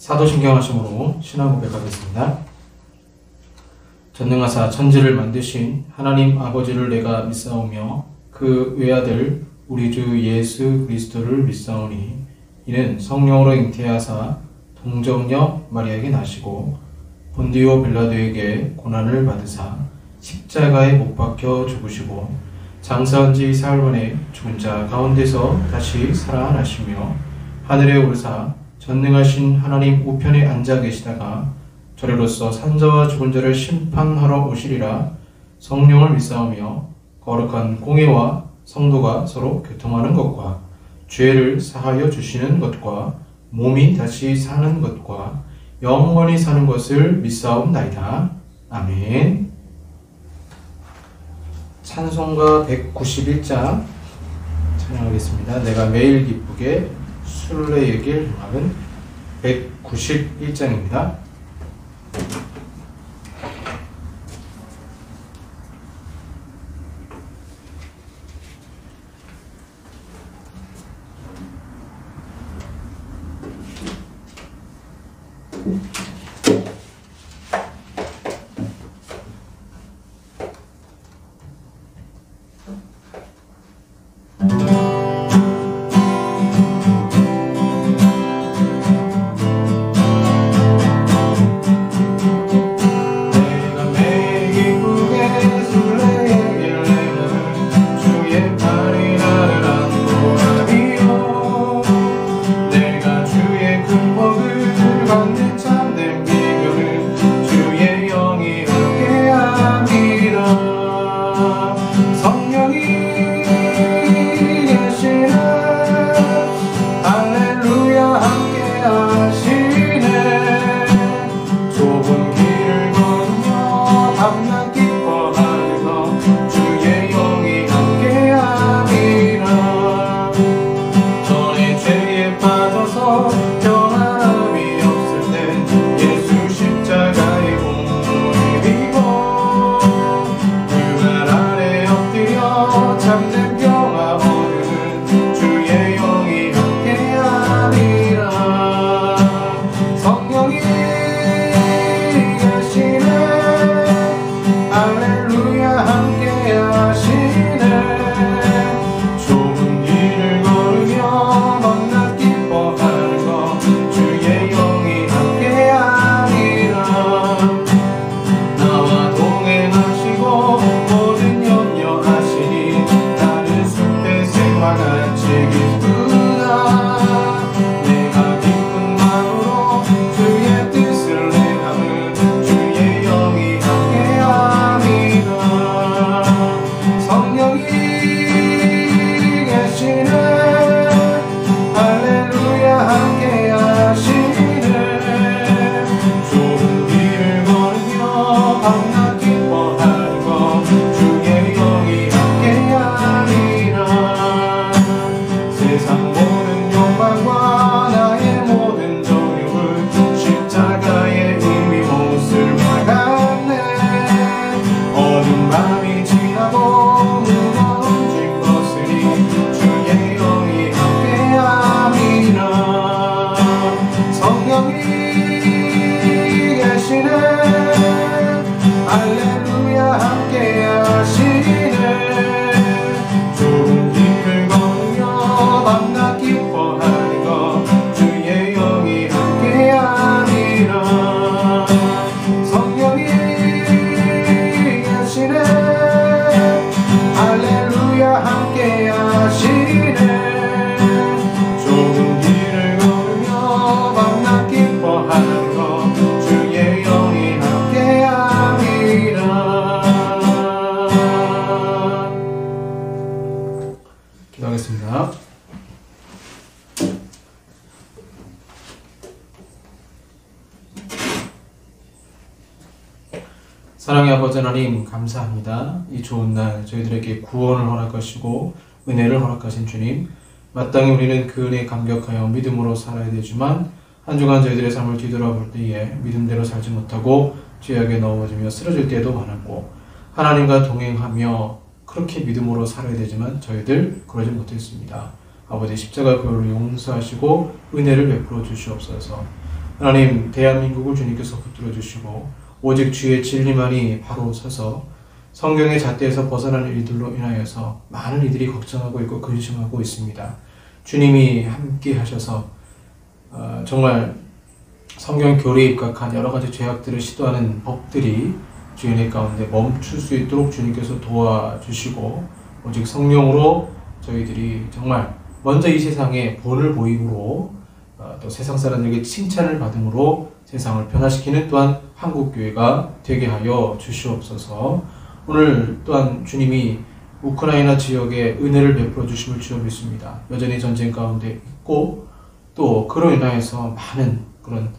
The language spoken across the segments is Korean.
사도신경하심으로 신앙 고백하겠습니다. 전능하사 천지를 만드신 하나님 아버지를 내가 믿사오며 그 외아들 우리 주 예수 그리스도를 믿사오니 이는 성령으로 잉태하사 동정녀 마리아에게 나시고 본디오 빌라도에게 고난을 받으사 십자가에 못 박혀 죽으시고 장사한 지 사흘 만에 죽은 자 가운데서 다시 살아나시며 하늘에 오르사 전능하신 하나님 우편에 앉아 계시다가 저리로서 산자와 죽은 자를 심판하러 오시리라. 성령을 믿사오며 거룩한 공예와 성도가 서로 교통하는 것과 죄를 사하여 주시는 것과 몸이 다시 사는 것과 영원히 사는 것을 믿사옵나이다. 아멘. 찬송가 191장 찬양하겠습니다. 내가 매일 기쁘게 순례의 길 음악은 191장입니다. 기도하겠습니다. 사랑의 아버지 하나님 감사합니다. 이 좋은 날 저희들에게 구원을 허락하시고 은혜를 허락하신 주님, 마땅히 우리는 그 은혜에 감격하여 믿음으로 살아야 되지만 한 주간 저희들의 삶을 뒤돌아볼 때에 믿음대로 살지 못하고 죄악에 넘어지며 쓰러질 때도 많았고 하나님과 동행하며 그렇게 믿음으로 살아야 되지만 저희들 그러지 못했습니다. 아버지 십자가 보혈로 용서하시고 은혜를 베풀어 주시옵소서. 하나님, 대한민국을 주님께서 붙들어 주시고 오직 주의 진리만이 바로 서서 성경의 잣대에서 벗어나는 일들로 인하여서 많은 이들이 걱정하고 있고 근심하고 있습니다. 주님이 함께 하셔서 정말 성경 교리에 입각한 여러 가지 죄악들을 시도하는 법들이 주의 은혜 가운데 멈출 수 있도록 주님께서 도와주시고 오직 성령으로 저희들이 정말 먼저 이 세상에 본을 보임으로 또 세상 사람들에게 칭찬을 받음으로 세상을 변화시키는 또한 한국교회가 되게 하여 주시옵소서. 오늘 또한 주님이 우크라이나 지역에 은혜를 베풀어 주심을 주여 믿습니다. 여전히 전쟁 가운데 있고 또 그로 인하여서 많은 그런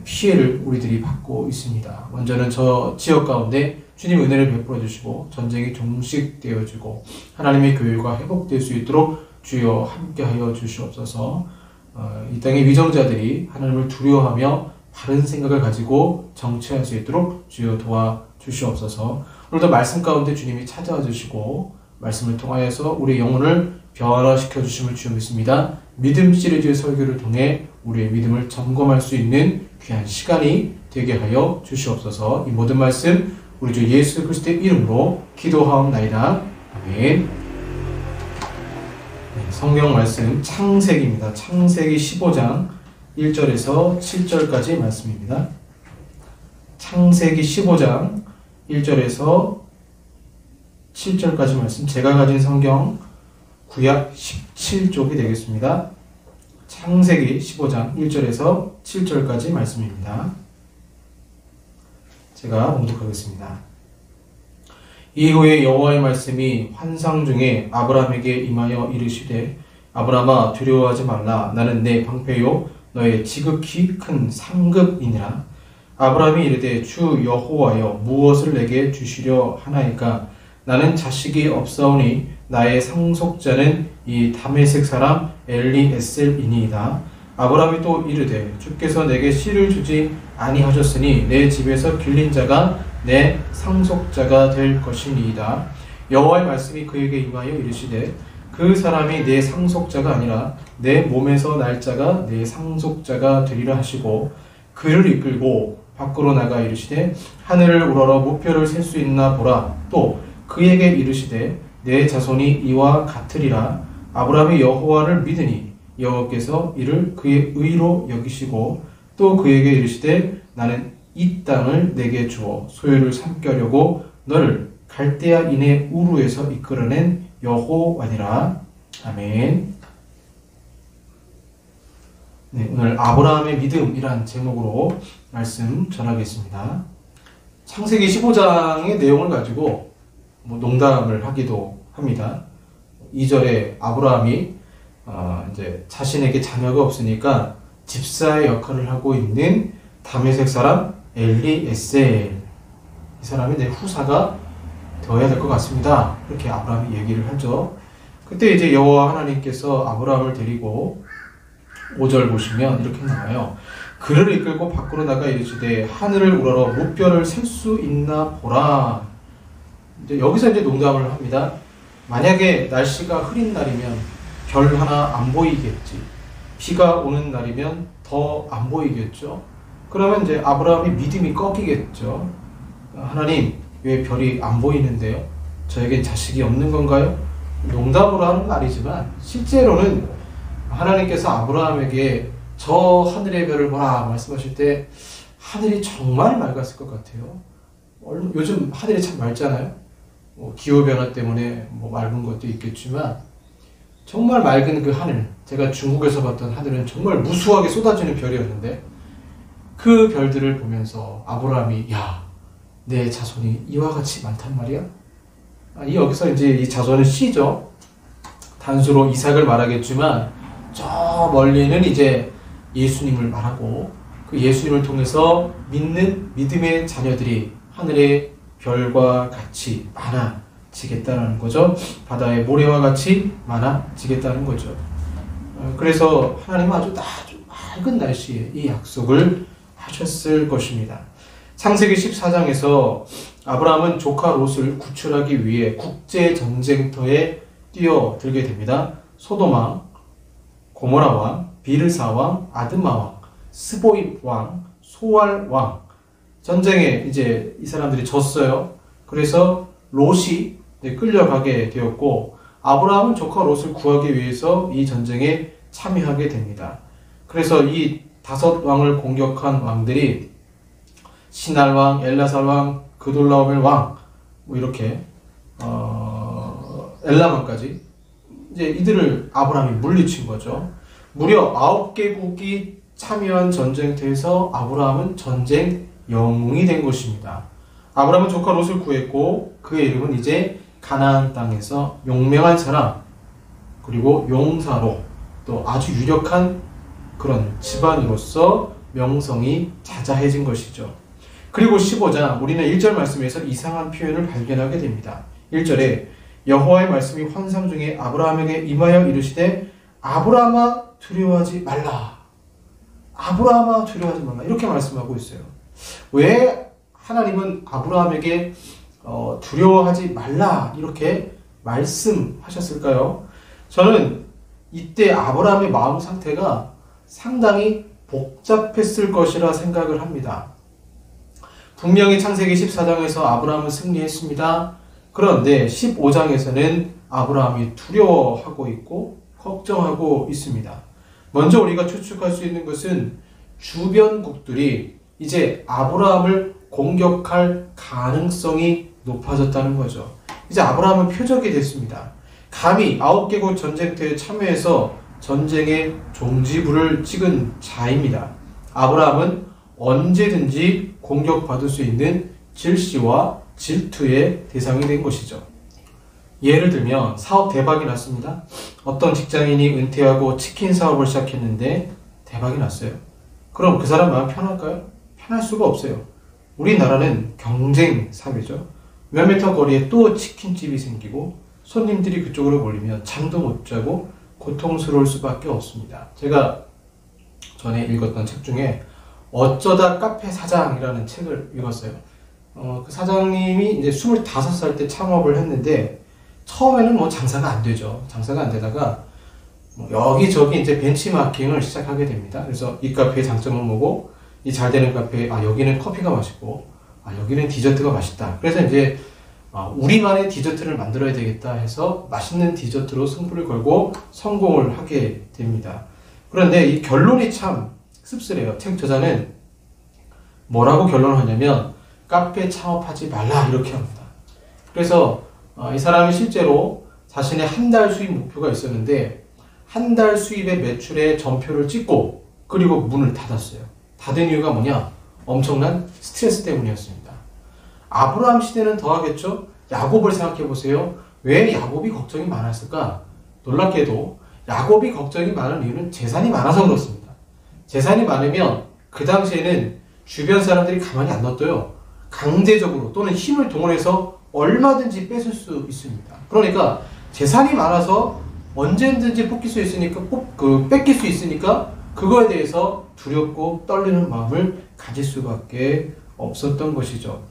피해를 우리들이 받고 있습니다. 먼저는 저 지역 가운데 주님 은혜를 베풀어 주시고 전쟁이 종식되어지고 하나님의 교회가 회복될 수 있도록 주여 함께하여 주시옵소서. 이 땅의 위정자들이 하나님을 두려워하며 바른 생각을 가지고 정치할 수 있도록 주여 도와주시옵소서. 오늘도 말씀 가운데 주님이 찾아와 주시고 말씀을 통하여서 우리의 영혼을 변화시켜 주심을 주여 믿습니다. 믿음 시리즈의 설교를 통해 우리의 믿음을 점검할 수 있는 귀한 시간이 되게 하여 주시옵소서. 이 모든 말씀 우리 주 예수 그리스도의 이름으로 기도하옵나이다. 아멘. 성경 말씀 창세기입니다. 창세기 15장 1절에서 7절까지 말씀입니다. 창세기 15장 1절에서 7절까지 말씀, 제가 가진 성경 구약 17쪽이 되겠습니다. 창세기 15장 1절에서 7절까지 말씀입니다. 제가 봉독하겠습니다. 이후에 여호와의 말씀이 환상 중에 아브라함에게 임하여 이르시되 아브라함아 두려워하지 말라. 나는 내 방패요 너의 지극히 큰 상급이니라. 아브라함이 이르되 주 여호와여 무엇을 내게 주시려 하나이까. 나는 자식이 없사오니 나의 상속자는 이 다메섹 사람 엘리에셀이니이다. 아브라함이 또 이르되 주께서 내게 씨를 주지 아니하셨으니 내 집에서 길린 자가 내 상속자가 될 것이니이다. 여호와의 말씀이 그에게 임하여 이르시되 그 사람이 내 상속자가 아니라 내 몸에서 날 자가 내 상속자가 되리라 하시고 그를 이끌고 밖으로 나가 이르시되 하늘을 우러러 무표를 셀 수 있나 보라. 또 그에게 이르시되 내 자손이 이와 같으리라. 아브라함이 여호와를 믿으니 여호와께서 이를 그의 의로 여기시고 또 그에게 이르시되 나는 이 땅을 내게 주어 소유를 삼게 하려고 너를 갈대아인의 우르에서 이끌어낸 여호와니라. 아멘. 네, 오늘 아브라함의 믿음이란 제목으로 말씀 전하겠습니다. 창세기 15장의 내용을 가지고 농담을 하기도 합니다. 2절에 아브라함이 이제 자신에게 자녀가 없으니까 집사의 역할을 하고 있는 다메섹 사람 엘리에셀, 이 사람이 내 후사가 되어야 될 것 같습니다. 그렇게 아브라함이 얘기를 하죠. 그때 이제 여호와 하나님께서 아브라함을 데리고 5절 보시면 이렇게 나와요. 그를 이끌고 밖으로 나가 이르시되 하늘을 우러러 무별을 셀 수 있나 보라. 이제 여기서 이제 농담을 합니다. 만약에 날씨가 흐린 날이면 별 하나 안 보이겠지. 비가 오는 날이면 더 안 보이겠죠. 그러면 이제 아브라함이 믿음이 꺾이겠죠. 하나님, 왜 별이 안 보이는데요? 저에겐 자식이 없는 건가요? 농담으로 하는 말이지만 실제로는 하나님께서 아브라함에게 저 하늘의 별을 보라 말씀하실 때 하늘이 정말 맑았을 것 같아요. 요즘 하늘이 참 맑잖아요. 기후변화 때문에 맑은 것도 있겠지만 정말 맑은 그 하늘, 제가 중국에서 봤던 하늘은 정말 무수하게 쏟아지는 별이었는데 그 별들을 보면서 아브라함이 야, 내 자손이 이와 같이 많단 말이야? 여기서 이제 이 자손은 씨죠. 단수로 이삭을 말하겠지만 저 멀리는 이제 예수님을 말하고 그 예수님을 통해서 믿는 믿음의 자녀들이 하늘의 별과 같이 많아지겠다는 거죠. 바다의 모래와 같이 많아지겠다는 거죠. 그래서 하나님은 아주 맑은 날씨에 이 약속을 하셨을 것입니다. 창세기 14장에서 아브라함은 조카 롯을 구출하기 위해 국제 전쟁터에 뛰어들게 됩니다. 소돔 왕, 고모라 왕, 비르사 왕, 아드마 왕, 스보임 왕, 소알 왕. 전쟁에 이제 이 사람들이 졌어요. 그래서 롯이 끌려가게 되었고, 아브라함은 조카 롯을 구하기 위해서 이 전쟁에 참여하게 됩니다. 그래서 이 5왕을 공격한 왕들이 시날 왕, 엘라살 왕, 그돌라오멜 왕, 뭐 이렇게 엘라만까지 이제 이들을 아브라함이 물리친 거죠. 무려 9개국이 참여한 전쟁터에서 아브라함은 전쟁 영웅이 된 것입니다. 아브라함은 조카 롯을 구했고 그의 이름은 이제 가나안 땅에서 용맹한 사람, 그리고 용사로 또 아주 유력한 그런 집안으로서 명성이 자자해진 것이죠. 그리고 15장 우리는 1절 말씀에서 이상한 표현을 발견하게 됩니다. 1절에 여호와의 말씀이 환상 중에 아브라함에게 임하여 이르시되 아브라함아 두려워하지 말라. 아브라함아 두려워하지 말라. 이렇게 말씀하고 있어요. 왜 하나님은 아브라함에게 두려워하지 말라 이렇게 말씀하셨을까요? 저는 이때 아브라함의 마음 상태가 상당히 복잡했을 것이라 생각을 합니다. 분명히 창세기 14장에서 아브라함은 승리했습니다. 그런데 15장에서는 아브라함이 두려워하고 있고 걱정하고 있습니다. 먼저 우리가 추측할 수 있는 것은 주변국들이 이제 아브라함을 공격할 가능성이 높아졌다는 거죠. 이제 아브라함은 표적이 됐습니다. 감히 9개국 전쟁터에 참여해서 전쟁의 종지부를 찍은 자입니다. 아브라함은 언제든지 공격받을 수 있는 질시와 질투의 대상이 된 것이죠. 예를 들면 사업 대박이 났습니다. 어떤 직장인이 은퇴하고 치킨 사업을 시작했는데 대박이 났어요. 그럼 그 사람 마음 편할까요? 편할 수가 없어요. 우리나라는 경쟁 사회죠. 몇 미터 거리에 또 치킨집이 생기고 손님들이 그쪽으로 몰리면 잠도 못 자고 고통스러울 수밖에 없습니다. 제가 전에 읽었던 책 중에 어쩌다 카페 사장이라는 책을 읽었어요. 그 사장님이 이제 25살 때 창업을 했는데 처음에는 뭐 장사가 안 되죠. 장사가 안 되다가 여기저기 이제 벤치마킹을 시작하게 됩니다. 그래서 이 카페의 장점은 뭐고, 이 잘 되는 카페, 여기는 커피가 맛있고, 여기는 디저트가 맛있다. 그래서 이제 우리만의 디저트를 만들어야 되겠다 해서 맛있는 디저트로 승부를 걸고 성공을 하게 됩니다. 그런데 이 결론이 참 씁쓸해요. 책 저자는 뭐라고 결론을 하냐면 카페 창업하지 말라 이렇게 합니다. 그래서 이 사람이 실제로 자신의 한 달 수입 목표가 있었는데 한 달 수입의 매출의 전표를 찍고 그리고 문을 닫았어요. 닫은 이유가 뭐냐? 엄청난 스트레스 때문이었습니다. 아브라함 시대는 더하겠죠? 야곱을 생각해 보세요. 왜 야곱이 걱정이 많았을까? 놀랍게도 야곱이 걱정이 많은 이유는 재산이 많아서 그렇습니다. 재산이 많으면 그 당시에는 주변 사람들이 가만히 안 놔둬요. 강제적으로 또는 힘을 동원해서 얼마든지 뺏을 수 있습니다. 그러니까 재산이 많아서 언제든지 뺏길 수 있으니까 그거에 대해서 두렵고 떨리는 마음을 가질 수밖에 없었던 것이죠.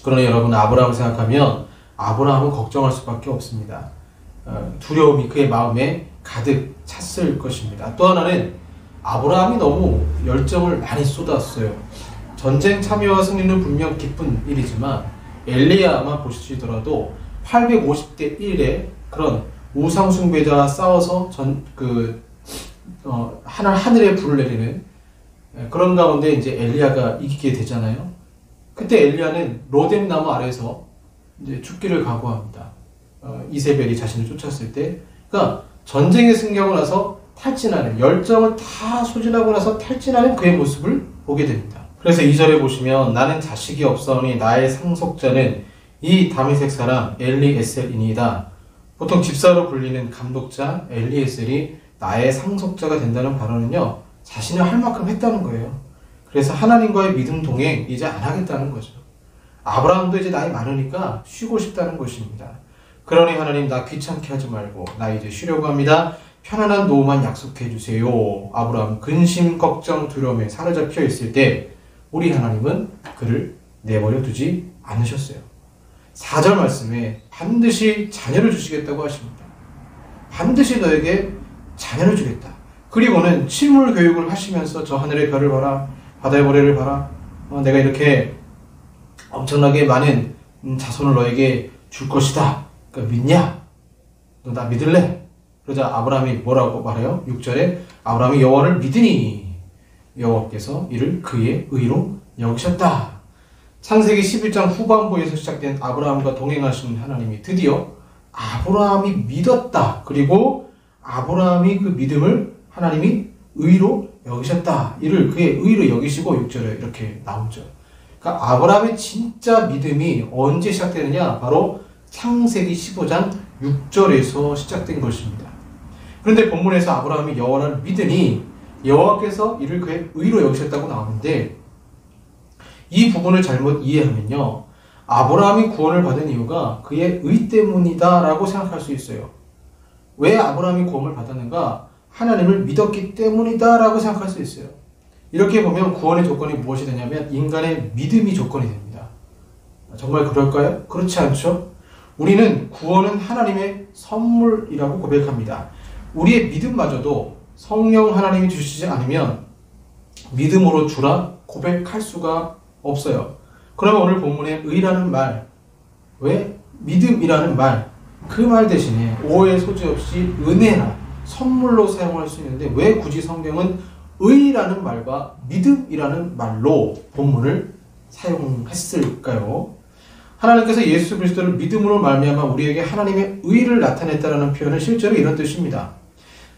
그러나 여러분, 아브라함을 생각하면 아브라함은 걱정할 수밖에 없습니다. 두려움이 그의 마음에 가득 찼을 것입니다. 또 하나는 아브라함이 너무 열정을 많이 쏟았어요. 전쟁 참여와 승리는 분명 기쁜 일이지만 엘리야만 보시더라도 850대 1의 그런 우상 숭배자와 싸워서 하늘에 불을 내리는 그런 가운데 이제 엘리야가 이기게 되잖아요. 그때 엘리야는 로뎀 나무 아래서 이제 죽기를 각오합니다. 이세벨이 자신을 쫓았을 때, 그러니까 전쟁에 승리하고 나서 탈진하는, 열정을 다 소진하고 나서 탈진하는 그의 모습을 보게 됩니다. 그래서 2절에 보시면 나는 자식이 없사오니 나의 상속자는 이 다메섹 사람 엘리에셀이니이다. 보통 집사로 불리는 감독자 엘리에셀이 나의 상속자가 된다는 발언은요, 자신이 할 만큼 했다는 거예요. 그래서 하나님과의 믿음 동행 이제 안 하겠다는 거죠. 아브라함도 이제 나이 많으니까 쉬고 싶다는 것입니다. 그러니 하나님, 나 귀찮게 하지 말고 나 이제 쉬려고 합니다. 편안한 노후만 약속해 주세요. 아브라함 근심, 걱정, 두려움에 사로잡혀 있을 때 우리 하나님은 그를 내버려 두지 않으셨어요. 4절 말씀에 반드시 자녀를 주시겠다고 하십니다. 반드시 너에게 자녀를 주겠다. 그리고는 침울 교육을 하시면서 저 하늘의 별을 봐라, 바다의 모래를 봐라, 내가 이렇게 엄청나게 많은 자손을 너에게 줄 것이다. 그러니까 믿냐? 너 나 믿을래? 그러자 아브라함이 뭐라고 말해요? 6절에 아브라함이 여호와를 믿으니 여호와께서 이를 그의 의로 여기셨다. 창세기 11장 후반부에서 시작된 아브라함과 동행하시는 하나님이 드디어 아브라함이 믿었다. 그리고 아브라함이 그 믿음을 하나님이 의로 여기셨다. 이를 그의 의로 여기시고 6절에 이렇게 나오죠. 그러니까 아브라함의 진짜 믿음이 언제 시작되느냐? 바로 창세기 15장 6절에서 시작된 것입니다. 그런데 본문에서 아브라함이 여호와를 믿으니 여호와께서 이를 그의 의로 여기셨다고 나오는데 이 부분을 잘못 이해하면요. 아브라함이 구원을 받은 이유가 그의 의 때문이다 라고 생각할 수 있어요. 왜 아브라함이 구원을 받았는가? 하나님을 믿었기 때문이다 라고 생각할 수 있어요. 이렇게 보면 구원의 조건이 무엇이 되냐면 인간의 믿음이 조건이 됩니다. 정말 그럴까요? 그렇지 않죠? 우리는 구원은 하나님의 선물이라고 고백합니다. 우리의 믿음마저도 성령 하나님이 주시지 않으면 믿음으로 주라 고백할 수가 없어요. 그러면 오늘 본문에 의라는 말, 왜 믿음이라는 말, 그 말 대신에 오해 소지 없이 은혜나 선물로 사용할 수 있는데 왜 굳이 성경은 의라는 말과 믿음이라는 말로 본문을 사용했을까요? 하나님께서 예수 그리스도를 믿음으로 말미암아 우리에게 하나님의 의를 나타냈다라는 표현은 실제로 이런 뜻입니다.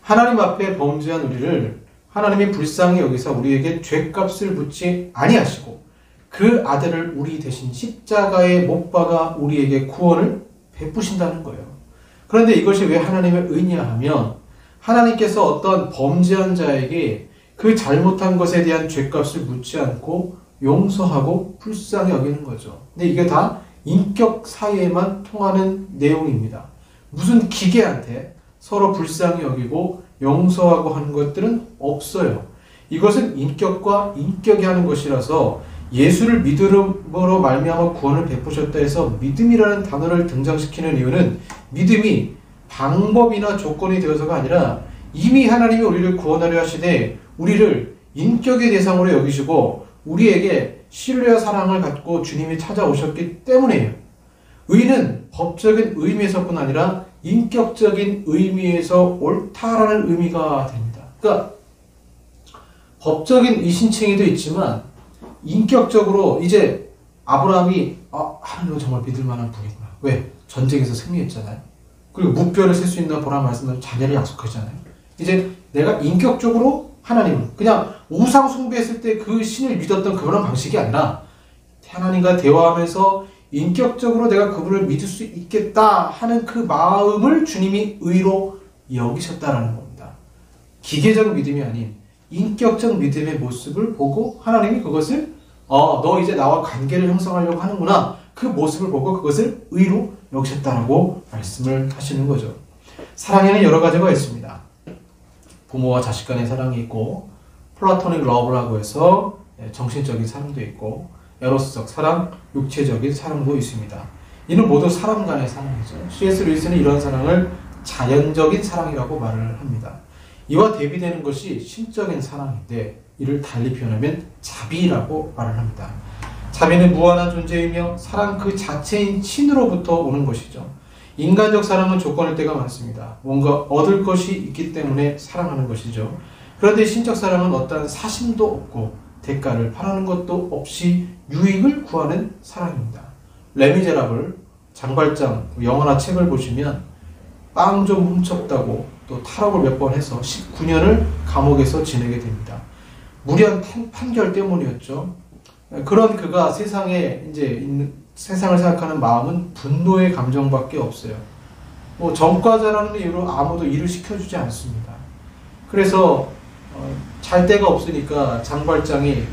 하나님 앞에 범죄한 우리를 하나님이 불쌍히 여기서 우리에게 죄값을 묻지 아니하시고 그 아들을 우리 대신 십자가에 못 박아 우리에게 구원을 베푸신다는 거예요. 그런데 이것이 왜 하나님의 의냐 하면 하나님께서 어떤 범죄한 자에게 그 잘못한 것에 대한 죄값을 묻지 않고 용서하고 불쌍히 여기는 거죠. 근데 이게 다 인격 사이에만 통하는 내용입니다. 무슨 기계한테 서로 불쌍히 여기고 용서하고 하는 것들은 없어요. 이것은 인격과 인격이 하는 것이라서 예수를 믿음으로 말미암아 구원을 베푸셨다 해서 믿음이라는 단어를 등장시키는 이유는 믿음이 방법이나 조건이 되어서가 아니라 이미 하나님이 우리를 구원하려 하시되 우리를 인격의 대상으로 여기시고 우리에게 신뢰와 사랑을 갖고 주님이 찾아오셨기 때문이에요. 의는 법적인 의미에서뿐 아니라 인격적인 의미에서 옳다라는 의미가 됩니다. 그러니까 법적인 이신칭의도 있지만 인격적으로 이제 아브라함이 하나님은 정말 믿을 만한 분이구나. 왜? 전쟁에서 승리했잖아요. 그리고 무뼈를 셀 수 있는 보라 말씀을 자녀를 약속하잖아요. 이제 내가 인격적으로 하나님을 그냥 우상 숭배했을 때 그 신을 믿었던 그런 방식이 아니라 하나님과 대화하면서 인격적으로 내가 그분을 믿을 수 있겠다 하는 그 마음을 주님이 의로 여기셨다라는 겁니다. 기계적 믿음이 아닌 인격적 믿음의 모습을 보고 하나님이 그것을 너 이제 나와 관계를 형성하려고 하는구나. 그 모습을 보고 그것을 의로 여기셨다라고 말씀을 하시는 거죠. 사랑에는 여러 가지가 있습니다. 부모와 자식 간의 사랑이 있고 플라토닉 러브라고 해서 정신적인 사랑도 있고 에로스적 사랑, 육체적인 사랑도 있습니다. 이는 모두 사람 간의 사랑이죠. C.S. 루이스는 이런 사랑을 자연적인 사랑이라고 말을 합니다. 이와 대비되는 것이 신적인 사랑인데 이를 달리 표현하면 자비라고 말을 합니다. 자비는 무한한 존재이며 사랑 그 자체인 신으로부터 오는 것이죠. 인간적 사랑은 조건일 때가 많습니다. 뭔가 얻을 것이 있기 때문에 사랑하는 것이죠. 그런데 신적 사랑은 어떠한 사심도 없고 대가를 바라는 것도 없이 유익을 구하는 사랑입니다. 레미제라블 장발장 영화나 책을 보시면 빵 좀 훔쳤다고 또 탈옥을 몇 번 해서 19년을 감옥에서 지내게 됩니다. 무리한 판결 때문이었죠. 그런 그가 세상에 세상을 생각하는 마음은 분노의 감정밖에 없어요. 전과자라는 이유로 아무도 일을 시켜주지 않습니다. 그래서 잘 데가 없으니까 장발장이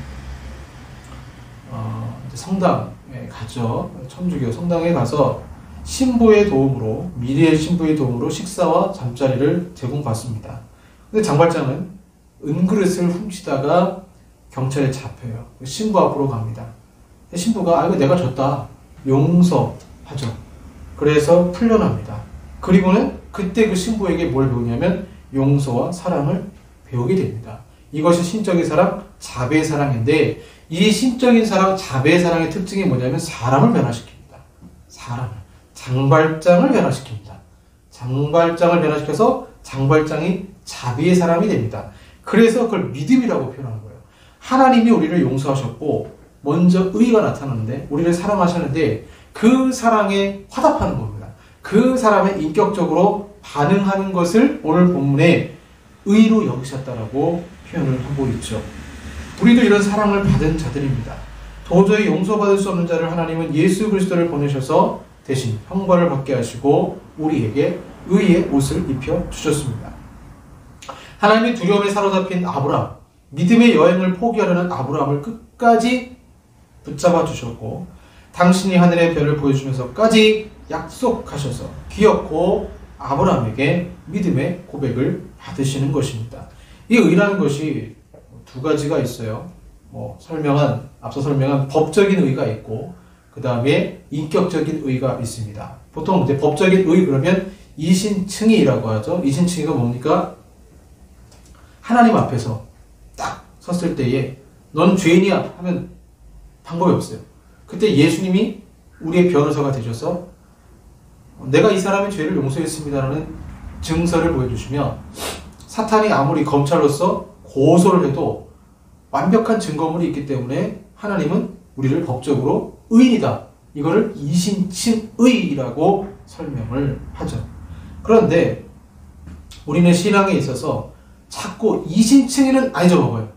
성당에 가죠. 천주교 성당에 가서 신부의 도움으로 미리엘 신부의 도움으로 식사와 잠자리를 제공받습니다. 근데 장발장은 은그릇을 훔치다가 경찰에 잡혀요. 신부 앞으로 갑니다. 신부가 이거 내가 졌다. 용서하죠. 그래서 풀려납니다. 그리고는 그때 그 신부에게 뭘 배우냐면 용서와 사랑을 배우게 됩니다. 이것이 신적인 사랑, 자비의 사랑인데 이 신적인 사랑, 자비의 사랑의 특징이 뭐냐면 사람을 변화시킵니다. 사람을. 장발장을 변화시킵니다. 장발장을 변화시켜서 장발장이 자비의 사람이 됩니다. 그래서 그걸 믿음이라고 표현하는 거예요. 하나님이 우리를 용서하셨고 먼저 의가 나타나는데 우리를 사랑하셨는데 그 사랑에 화답하는 겁니다. 그 사람의 인격적으로 반응하는 것을 오늘 본문에 의로 여기셨다라고 표현을 하고 있죠. 우리도 이런 사랑을 받은 자들입니다. 도저히 용서받을 수 없는 자를 하나님은 예수 그리스도를 보내셔서 대신 형벌을 받게 하시고 우리에게 의의 옷을 입혀 주셨습니다. 하나님이 두려움에 사로잡힌 아브라함, 믿음의 여행을 포기하려는 아브라함을 끝까지 붙잡아 주셨고 당신이 하늘의 별을 보여주면서까지 약속하셔서 귀엽고 아브라함에게 믿음의 고백을 받으시는 것입니다. 이 의라는 것이 두 가지가 있어요. 앞서 설명한 법적인 의가 있고 그 다음에 인격적인 의가 있습니다. 보통 이제 법적인 의 그러면 이신칭의라고 하죠. 이신칭의가 뭡니까? 하나님 앞에서 딱 섰을 때에 넌 죄인이야 하면 방법이 없어요. 그때 예수님이 우리의 변호사가 되셔서 내가 이 사람의 죄를 용서했습니다라는 증서를 보여주시면 사탄이 아무리 검찰로서 고소를 해도 완벽한 증거물이 있기 때문에 하나님은 우리를 법적으로 의인이다. 이거를 이신칭의라고 설명을 하죠. 그런데 우리는 신앙에 있어서 자꾸 이신칭의는 안 잊어먹어요.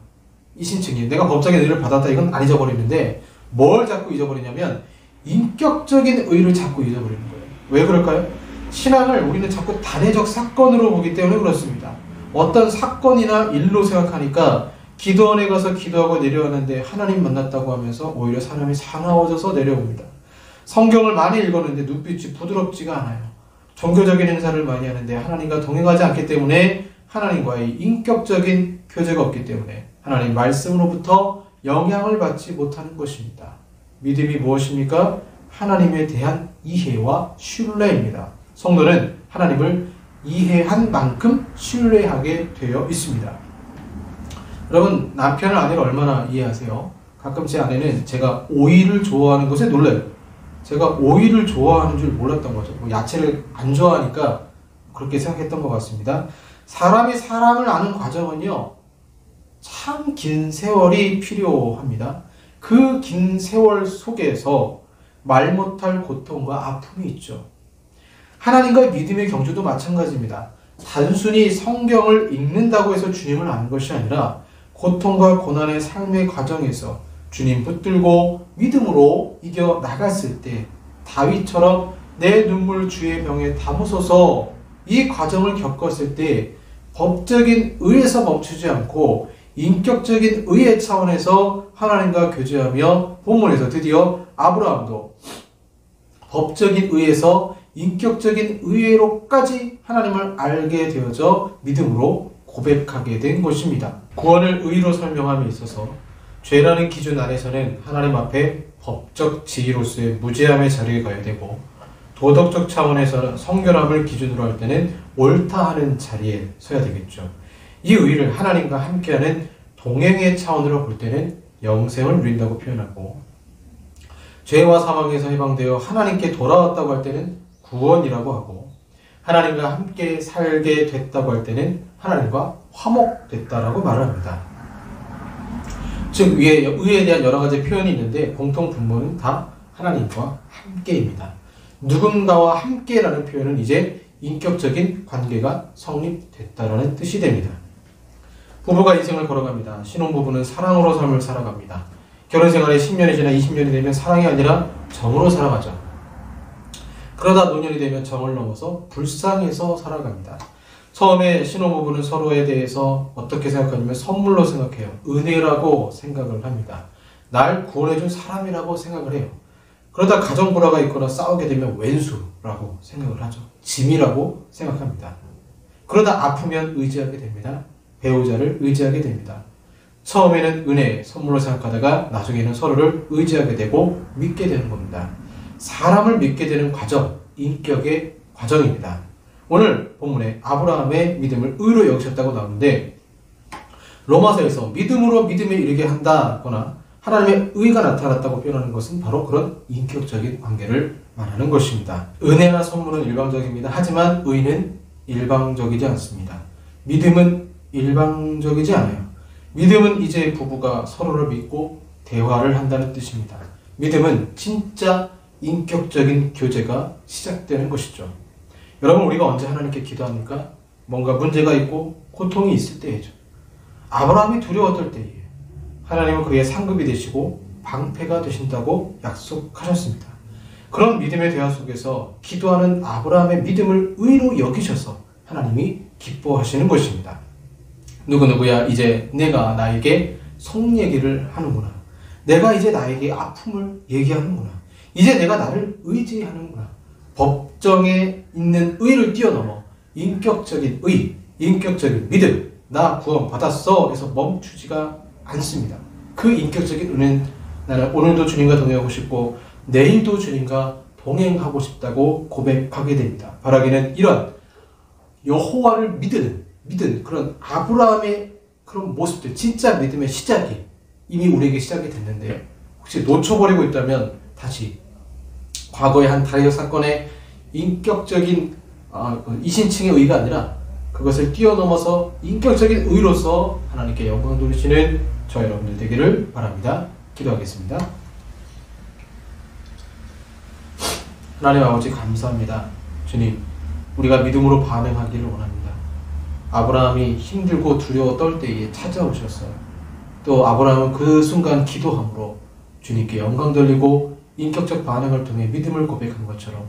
이신칭의. 내가 법적인 의를 받았다 이건 안 잊어버리는데 뭘 자꾸 잊어버리냐면 인격적인 의를 자꾸 잊어버리는 거예요. 왜 그럴까요? 신앙을 우리는 자꾸 단회적 사건으로 보기 때문에 그렇습니다. 어떤 사건이나 일로 생각하니까 기도원에 가서 기도하고 내려왔는데 하나님 만났다고 하면서 오히려 사람이 사나워져서 내려옵니다. 성경을 많이 읽었는데 눈빛이 부드럽지가 않아요. 종교적인 행사를 많이 하는데 하나님과 동행하지 않기 때문에 하나님과의 인격적인 교제가 없기 때문에 하나님 말씀으로부터 영향을 받지 못하는 것입니다. 믿음이 무엇입니까? 하나님에 대한 이해와 신뢰입니다. 성도는 하나님을 이해한 만큼 신뢰하게 되어 있습니다. 여러분, 남편을 아내를 얼마나 이해하세요? 가끔 제 아내는 제가 오이를 좋아하는 것에 놀라요. 제가 오이를 좋아하는 줄 몰랐던 거죠. 야채를 안 좋아하니까 그렇게 생각했던 것 같습니다. 사람이 사람을 아는 과정은요, 참 긴 세월이 필요합니다. 그 긴 세월 속에서 말 못할 고통과 아픔이 있죠. 하나님과의 믿음의 경주도 마찬가지입니다. 단순히 성경을 읽는다고 해서 주님을 아는 것이 아니라 고통과 고난의 삶의 과정에서 주님 붙들고 믿음으로 이겨 나갔을 때 다윗처럼 내 눈물 주의 병에 담으소서 이 과정을 겪었을 때 법적인 의에서 멈추지 않고 인격적인 의의 차원에서 하나님과 교제하며 본문에서 드디어 아브라함도 법적인 의에서 인격적인 의회로까지 하나님을 알게 되어져 믿음으로 고백하게 된 것입니다. 구원을 의로 설명함에 있어서 죄라는 기준 안에서는 하나님 앞에 법적 지위로서의 무죄함의 자리에 가야 되고 도덕적 차원에서 성결함을 기준으로 할 때는 옳다 하는 자리에 서야 되겠죠. 이 의를 하나님과 함께하는 동행의 차원으로 볼 때는 영생을 누린다고 표현하고 죄와 사망에서 해방되어 하나님께 돌아왔다고 할 때는 구원이라고 하고 하나님과 함께 살게 됐다고 할 때는 하나님과 화목됐다라고 말을 합니다. 즉 의에 대한 여러 가지 표현이 있는데 공통 분모는 다 하나님과 함께입니다. 누군가와 함께라는 표현은 이제 인격적인 관계가 성립됐다라는 뜻이 됩니다. 부부가 인생을 걸어갑니다. 신혼부부는 사랑으로 삶을 살아갑니다. 결혼생활에 10년이 지나 20년이 되면 사랑이 아니라 정으로 살아가죠. 그러다 노년이 되면 정을 넘어서 불쌍해서 살아갑니다. 처음에 신혼부부는 서로에 대해서 어떻게 생각하냐면 선물로 생각해요. 은혜라고 생각을 합니다. 날 구원해준 사람이라고 생각을 해요. 그러다 가정 불화가 있거나 싸우게 되면 왼수라고 생각을 하죠. 짐이라고 생각합니다. 그러다 아프면 의지하게 됩니다. 배우자를 의지하게 됩니다. 처음에는 은혜, 선물로 생각하다가 나중에는 서로를 의지하게 되고 믿게 되는 겁니다. 사람을 믿게 되는 과정, 인격의 과정입니다. 오늘 본문에 아브라함의 믿음을 의로 여기셨다고 나오는데 로마서에서 믿음으로 믿음에 이르게 한다거나 하나님의 의가 나타났다고 표현하는 것은 바로 그런 인격적인 관계를 말하는 것입니다. 은혜나 선물은 일방적입니다. 하지만 의는 일방적이지 않습니다. 믿음은 일방적이지 않아요. 믿음은 이제 부부가 서로를 믿고 대화를 한다는 뜻입니다. 믿음은 진짜 인격적인 교제가 시작되는 것이죠. 여러분, 우리가 언제 하나님께 기도합니까? 뭔가 문제가 있고 고통이 있을 때이죠. 아브라함이 두려웠을 때에 하나님은 그의 상급이 되시고 방패가 되신다고 약속하셨습니다. 그런 믿음의 대화 속에서 기도하는 아브라함의 믿음을 의로 여기셔서 하나님이 기뻐하시는 것입니다. 누구누구야 이제 내가 나에게 속 얘기를 하는구나. 내가 이제 나에게 아픔을 얘기하는구나. 이제 내가 나를 의지하는구나. 법정에 있는 의를 뛰어넘어 인격적인 의, 인격적인 믿음, 나 구원 받았어 에서 멈추지가 않습니다. 그 인격적인 의는 나는 오늘도 주님과 동행하고 싶고 내일도 주님과 동행하고 싶다고 고백하게 됩니다. 바라기는 이런 여호와를 믿은 그런 아브라함의 그런 모습들, 진짜 믿음의 시작이 이미 우리에게 시작이 됐는데 혹시 놓쳐버리고 있다면 다시 과거의 한 다이어 사건의 인격적인 이신층의 의가 아니라 그것을 뛰어넘어서 인격적인 의로서 하나님께 영광 돌리시는 저 여러분들 되기를 바랍니다. 기도하겠습니다. 하나님 아버지 감사합니다. 주님, 우리가 믿음으로 반응하기를 원합니다. 아브라함이 힘들고 두려워 떨 때에 찾아오셨어요. 또 아브라함은 그 순간 기도함으로 주님께 영광 돌리고 인격적 반응을 통해 믿음을 고백한 것처럼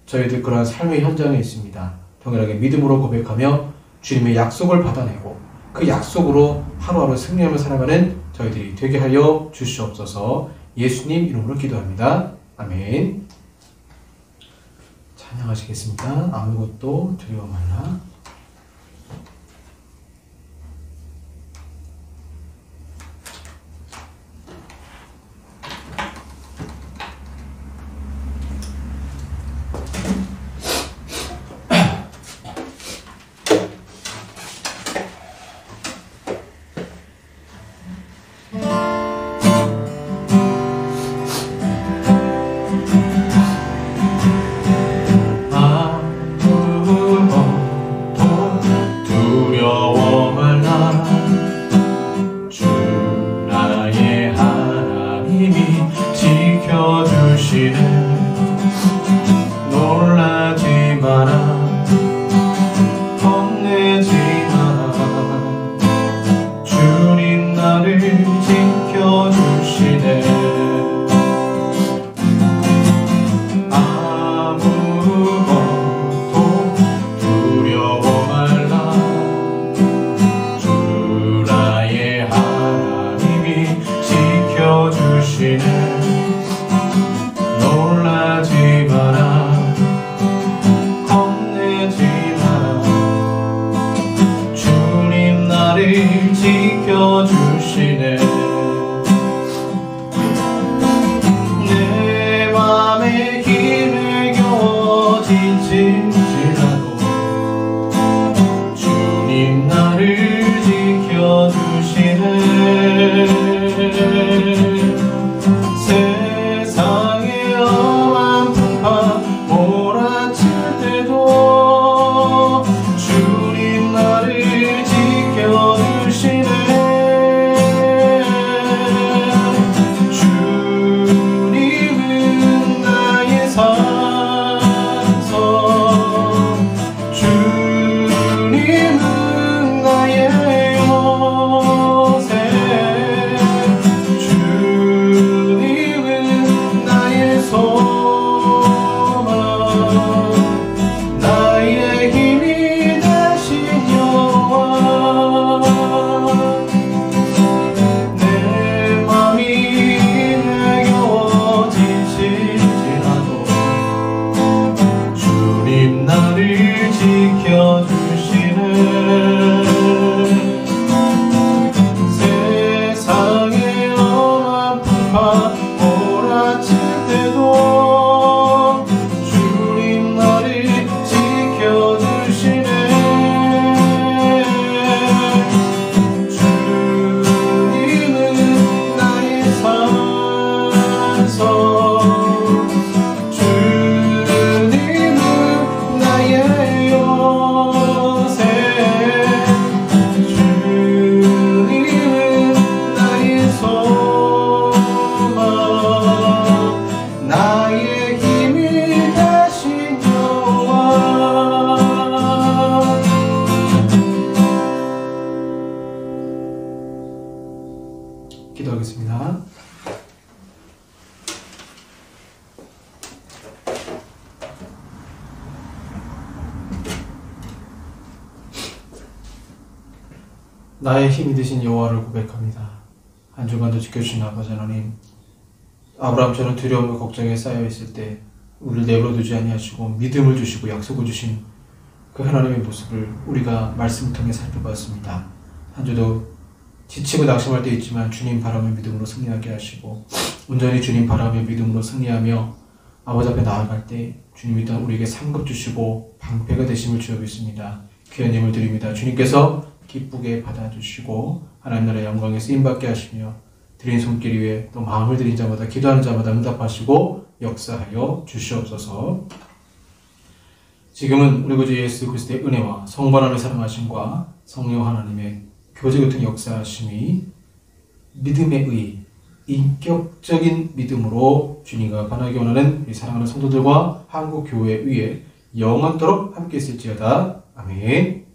저희들 그러한 삶의 현장에 있습니다. 동일하게 믿음으로 고백하며 주님의 약속을 받아내고 그 약속으로 하루하루 승리하며 살아가는 저희들이 되게 하여 주시옵소서. 예수님 이름으로 기도합니다. 아멘. 찬양하시겠습니다. 아무것도 두려워 말라. 지켜주시네. 기도하겠습니다. 나의 힘이 되신 여호와를 고백합니다. 한 주간도 지켜주신 아버지 하나님, 아브라함처럼 두려움과 걱정에 쌓여있을 때 우리를 내버려두지 아니하시고 믿음을 주시고 약속을 주신 그 하나님의 모습을 우리가 말씀을 통해 살펴봤습니다. 한 주도 지치고 낙심할 때 있지만 주님 바라며 믿음으로 승리하게 하시고 온전히 주님 바라며 믿음으로 승리하며 아버지 앞에 나아갈 때 주님이 또한 우리에게 상급 주시고 방패가 되심을 주여 믿습니다. 귀한 예물 드립니다. 주님께서 기쁘게 받아주시고 하나님 나라의 영광에 쓰임받게 하시며 드린 손길 위에 또 마음을 드린 자마다 기도하는 자마다 응답하시고 역사하여 주시옵소서. 지금은 우리 구주 예수 그리스도의 은혜와 성부 하나님의 사랑하심과 성령 하나님의 교제 같은 역사하심이 믿음의 의, 인격적인 믿음으로 주님과 반하게 원하는 우리 사랑하는 성도들과 한국 교회 위에 영원토록 함께 있을지어다. 아멘.